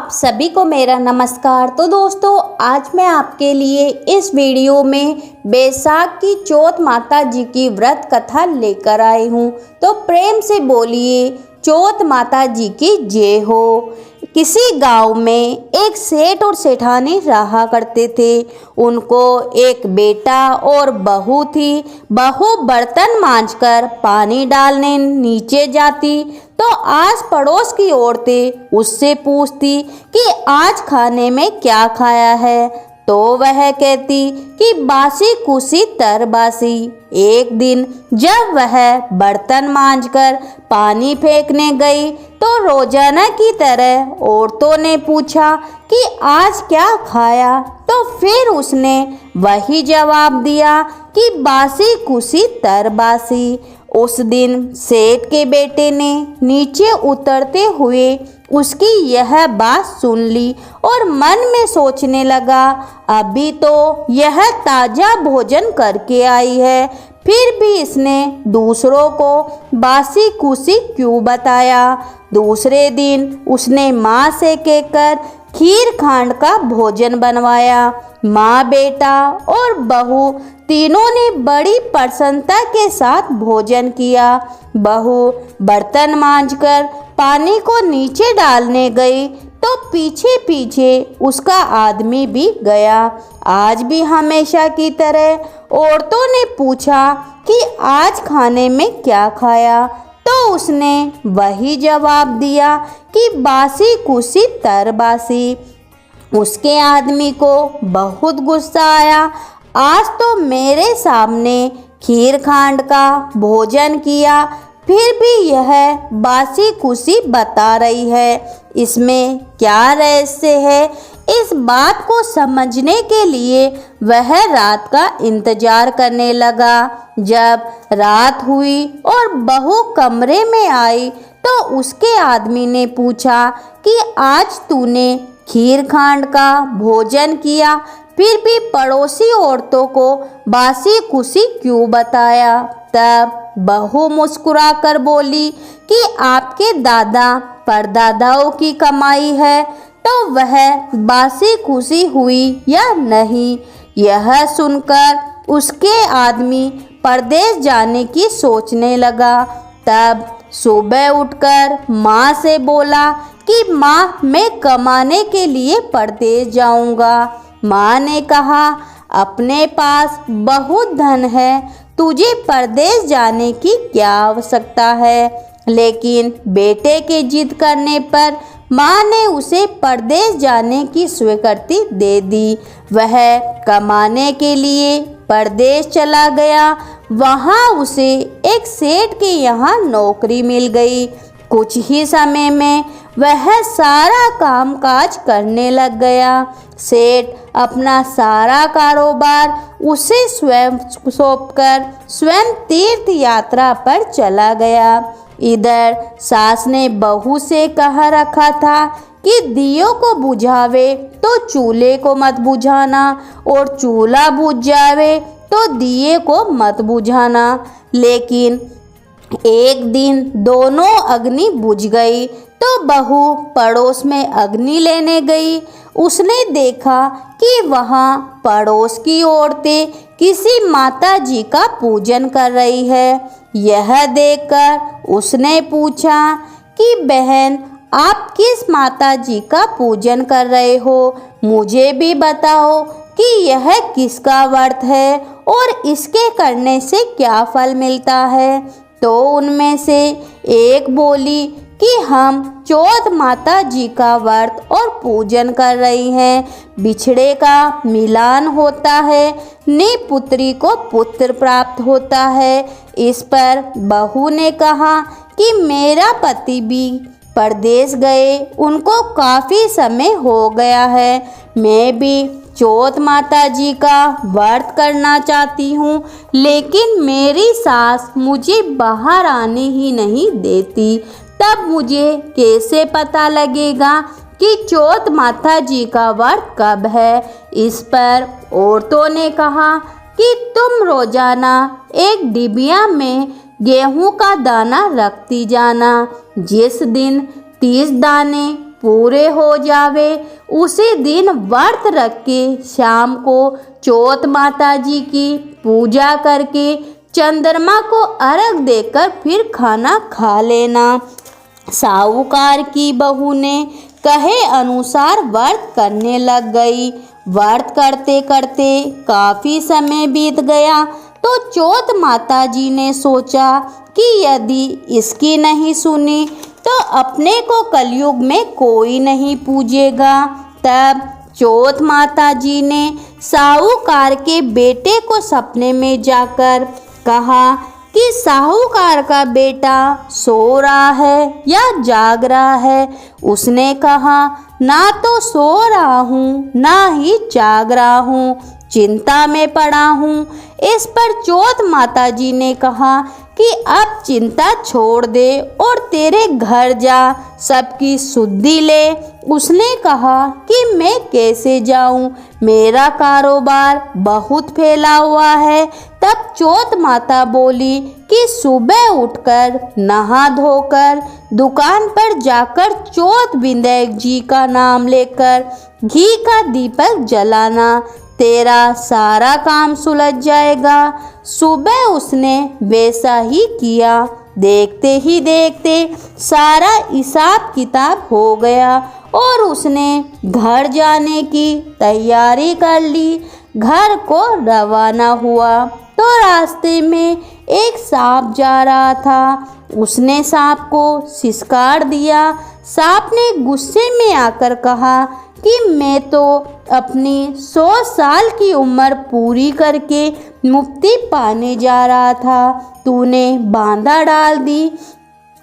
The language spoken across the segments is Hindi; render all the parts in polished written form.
आप सभी को मेरा नमस्कार। तो दोस्तों, आज मैं आपके लिए इस वीडियो में बैसाख की चौथ माता जी की व्रत कथा लेकर आई हूँ। तो प्रेम से बोलिए चौथ माता जी की जय हो। किसी गांव में एक सेठ और सेठानी रहा करते थे। उनको एक बेटा और बहू थी। बहू बर्तन मांजकर पानी डालने नीचे जाती तो आस पड़ोस की औरतें उससे पूछती कि आज खाने में क्या खाया है, तो वह कहती कि बासी कुसी तरबासी। एक दिन जब वह बर्तन मांजकर पानी फेंकने गई तो रोजाना की तरह औरतों ने पूछा कि आज क्या खाया, तो फिर उसने वही जवाब दिया कि बासी कुसी तरबासी। उस दिन सेठ के बेटे ने नीचे उतरते हुए उसकी यह बात सुन ली और मन में सोचने लगा, अभी तो यह ताजा भोजन करके आई है, फिर भी इसने दूसरों को बासी कुसी क्यों बताया। दूसरे दिन उसने माँ से कहकर खीर खांड का भोजन बनवाया। माँ, बेटा और बहू तीनों ने बड़ी प्रसन्नता के साथ भोजन किया। बहू बर्तन मांजकर पानी को नीचे डालने गई तो पीछे पीछे उसका आदमी भी गया। आज भी हमेशा की तरह औरतों ने पूछा कि आज खाने में क्या खाया, तो उसने वही जवाब दिया कि बासी कुसी तरबासी। उसके आदमी को बहुत गुस्सा आया। आज तो मेरे सामने खीर खांड का भोजन किया, फिर भी यह बासी कुसी बता रही है, इसमें क्या रहस्य है। इस बात को समझने के लिए वह रात का इंतजार करने लगा। जब रात हुई और बहू कमरे में आई तो उसके आदमी ने पूछा कि आज तूने खीर खांड का भोजन किया, फिर भी पड़ोसी औरतों को बासी कुसी क्यों बताया। तब बहू मुस्कुरा कर बोली कि आपके दादा परदादाओं की कमाई है, तो वह बासी कुसी हुई या नहीं। यह सुनकर उसके आदमी परदेश जाने की सोचने लगा। तब सुबह उठकर माँ से बोला कि माँ, मैं कमाने के लिए परदेश जाऊंगा। माँ ने कहा, अपने पास बहुत धन है, तुझे परदेश जाने की क्या आवश्यकता है। लेकिन बेटे के जिद करने पर माँ ने उसे परदेश जाने की स्वीकृति दे दी। वह कमाने के लिए परदेश चला गया। वहाँ उसे एक सेठ के यहाँ नौकरी मिल गई। कुछ ही समय में वह सारा काम काज करने लग गया। सेठ अपना सारा कारोबार उसे स्वयं सौंपकर स्वयं तीर्थ यात्रा पर चला गया। इधर सास ने बहू से कहा रखा था कि दियों को बुझावे तो चूल्हे को मत बुझाना, और चूल्हा बुझ जावे तो दिए को मत बुझाना। लेकिन एक दिन दोनों अग्नि बुझ गई तो बहू पड़ोस में अग्नि लेने गई। उसने देखा कि वहाँ पड़ोस की औरतें किसी माता जी का पूजन कर रही है। यह देखकर उसने पूछा कि बहन, आप किस माता जी का पूजन कर रहे हो, मुझे भी बताओ कि यह किसका व्रत है और इसके करने से क्या फल मिलता है। तो उनमें से एक बोली कि हम चौथ माता जी का व्रत और पूजन कर रही हैं। बिछड़े का मिलान होता है, निपुत्री को पुत्र प्राप्त होता है। इस पर बहू ने कहा कि मेरा पति भी परदेश गए, उनको काफ़ी समय हो गया है। मैं भी चौथ माता जी का व्रत करना चाहती हूँ, लेकिन मेरी सास मुझे बाहर आने ही नहीं देती। तब मुझे कैसे पता लगेगा कि चौथ माता जी का व्रत कब है। इस पर औरतों ने कहा कि तुम रोजाना एक डिबिया में गेहूं का दाना रखती जाना। जिस दिन 30 दाने पूरे हो जावे उसी दिन व्रत रख के शाम को चौथ माता जी की पूजा करके चंद्रमा को अर्घ देकर फिर खाना खा लेना। साहूकार की बहू ने कहे अनुसार व्रत करने लग गई। व्रत करते करते काफी समय बीत गया तो चौथ माता जी ने सोचा कि यदि इसकी नहीं सुनी तो अपने को कलयुग में कोई नहीं पूजेगा। तब चौथ माता जी ने साहूकार के बेटे को सपने में जाकर कहा कि साहूकार का बेटा सो रहा है या जाग रहा है। उसने कहा ना तो सो रहा हूँ ना ही जाग रहा हूँ, चिंता में पड़ा हूँ। इस पर चौथ माता जी ने कहा कि अब चिंता छोड़ दे और तेरे घर जा, सबकी सुधि ले। उसने कहा कि मैं कैसे जाऊं, मेरा कारोबार बहुत फैला हुआ है। तब चौथ माता बोली कि सुबह उठकर नहा धोकर दुकान पर जाकर चौथ विनायक जी का नाम लेकर घी का दीपक जलाना, तेरा सारा काम सुलझ जाएगा। सुबह उसने वैसा ही किया। देखते ही देखते सारा हिसाब किताब हो गया और उसने घर जाने की तैयारी कर ली। घर को रवाना हुआ तो रास्ते में एक सांप जा रहा था। उसने सांप को सिसकार दिया। सांप ने गुस्से में आकर कहा कि मैं तो अपनी 100 साल की उम्र पूरी करके मुक्ति पाने जा रहा था, तूने बांधा डाल दी,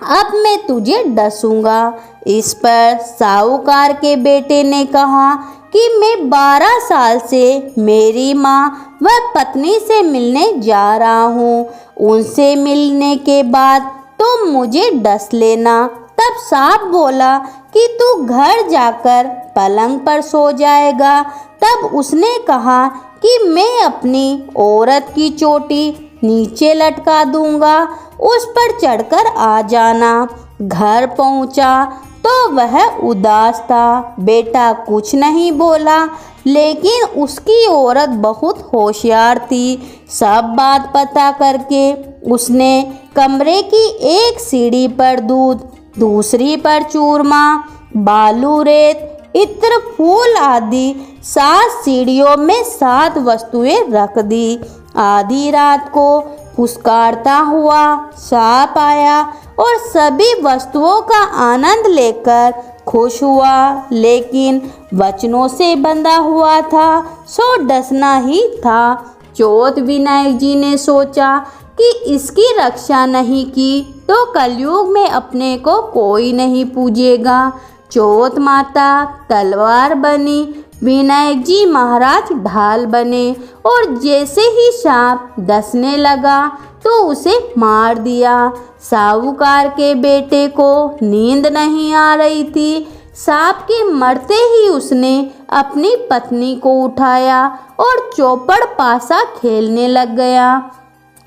अब मैं तुझे डसूंगा। इस पर साहूकार के बेटे ने कहा कि मैं 12 साल से मेरी माँ व पत्नी से मिलने जा रहा हूँ, उनसे मिलने के बाद तो मुझे डस लेना। तब सांप बोला कि तू घर जाकर पलंग पर सो जाएगा। तब उसने कहा कि मैं अपनी औरत की चोटी नीचे लटका दूंगा, उस पर चढ़कर आ जाना। घर पहुंचा तो वह उदास था। बेटा कुछ नहीं बोला, लेकिन उसकी औरत बहुत होशियार थी। सब बात पता करके उसने कमरे की एक सीढ़ी पर दूध, दूसरी पर चूरमा, बालू, रेत, इत्र, फूल आदि 7 सीढ़ियों में 7 वस्तुएं रख दी। आधी रात को फुसकारता हुआ सांप आया और सभी वस्तुओं का आनंद लेकर खुश हुआ, लेकिन वचनों से बंधा हुआ था, सो डसना ही था। चौथ विनायक जी ने सोचा कि इसकी रक्षा नहीं की तो कलयुग में अपने को कोई नहीं पूजेगा। चौथ माता तलवार बनी, विनायक जी महाराज ढाल बने और जैसे ही सांप डसने लगा तो उसे मार दिया। साहूकार के बेटे को नींद नहीं आ रही थी। सांप के मरते ही उसने अपनी पत्नी को उठाया और चौपड़ पासा खेलने लग गया।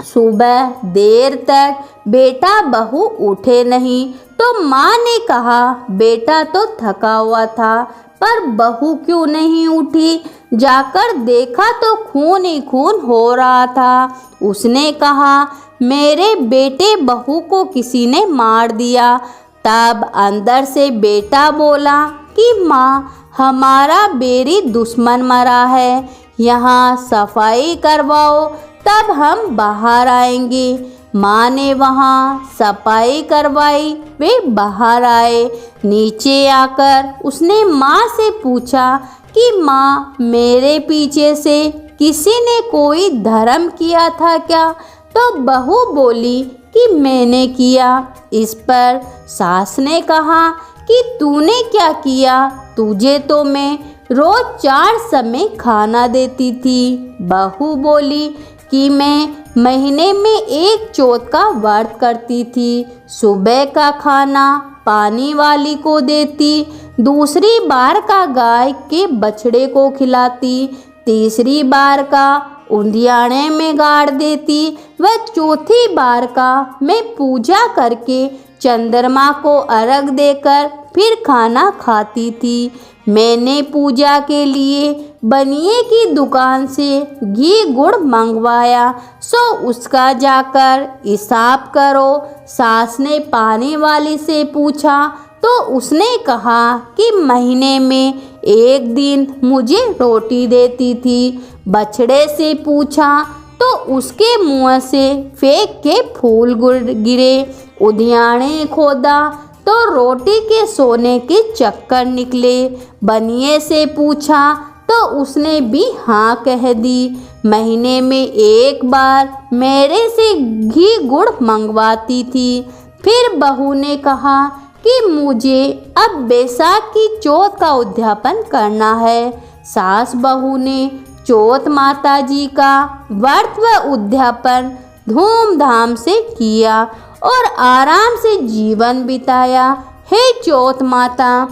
सुबह देर तक बेटा बहू उठे नहीं तो माँ ने कहा बेटा तो थका हुआ था, पर बहू क्यों नहीं उठी। जाकर देखा तो खून ही खून हो रहा था। उसने कहा मेरे बेटे बहू को किसी ने मार दिया। तब अंदर से बेटा बोला कि माँ हमारा बेरी दुश्मन मरा है, यहाँ सफाई करवाओ तब हम बाहर आएंगे। माँ ने वहाँ सफाई करवाई, वे बाहर आए। नीचे आकर उसने माँ से पूछा कि माँ मेरे पीछे से किसी ने कोई धर्म किया था क्या। तो बहू बोली कि मैंने किया। इस पर सास ने कहा कि तूने क्या किया, तुझे तो मैं रोज 4 समय खाना देती थी। बहू बोली कि मैं महीने में 1 चौथ का व्रत करती थी। सुबह का खाना पानी वाली को देती, दूसरी बार का गाय के बछड़े को खिलाती, तीसरी बार का उंधियाने में गाड़ देती व चौथी बार का मैं पूजा करके चंद्रमा को अर्घ देकर फिर खाना खाती थी। मैंने पूजा के लिए बनिए की दुकान से घी गुड़ मंगवाया, सो उसका जाकर हिसाब करो। सास ने पानी वाली से पूछा तो उसने कहा कि महीने में एक दिन मुझे रोटी देती थी। बछड़े से पूछा तो उसके मुंह से फेंक के फूल गिरे। उधियाने खोदा तो रोटी के सोने के चक्कर निकले। बनिए से पूछा तो उसने भी हाँ कह दी। महीने में एक बार मेरे से घी गुड़ मंगवाती थी। फिर बहू ने कहा कि मुझे अब बैसाख की चौथ का उद्यापन करना है। सास बहू ने चौथ माता जी का व्रत व उद्यापन धूमधाम से किया और आराम से जीवन बिताया। हे चौथ माता,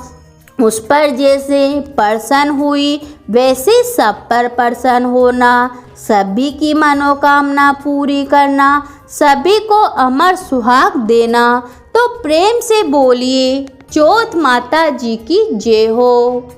उस पर जैसे प्रसन्न हुई वैसे सब पर प्रसन्न होना, सभी की मनोकामना पूरी करना, सभी को अमर सुहाग देना। तो प्रेम से बोलिए चौथ माता जी की जय हो।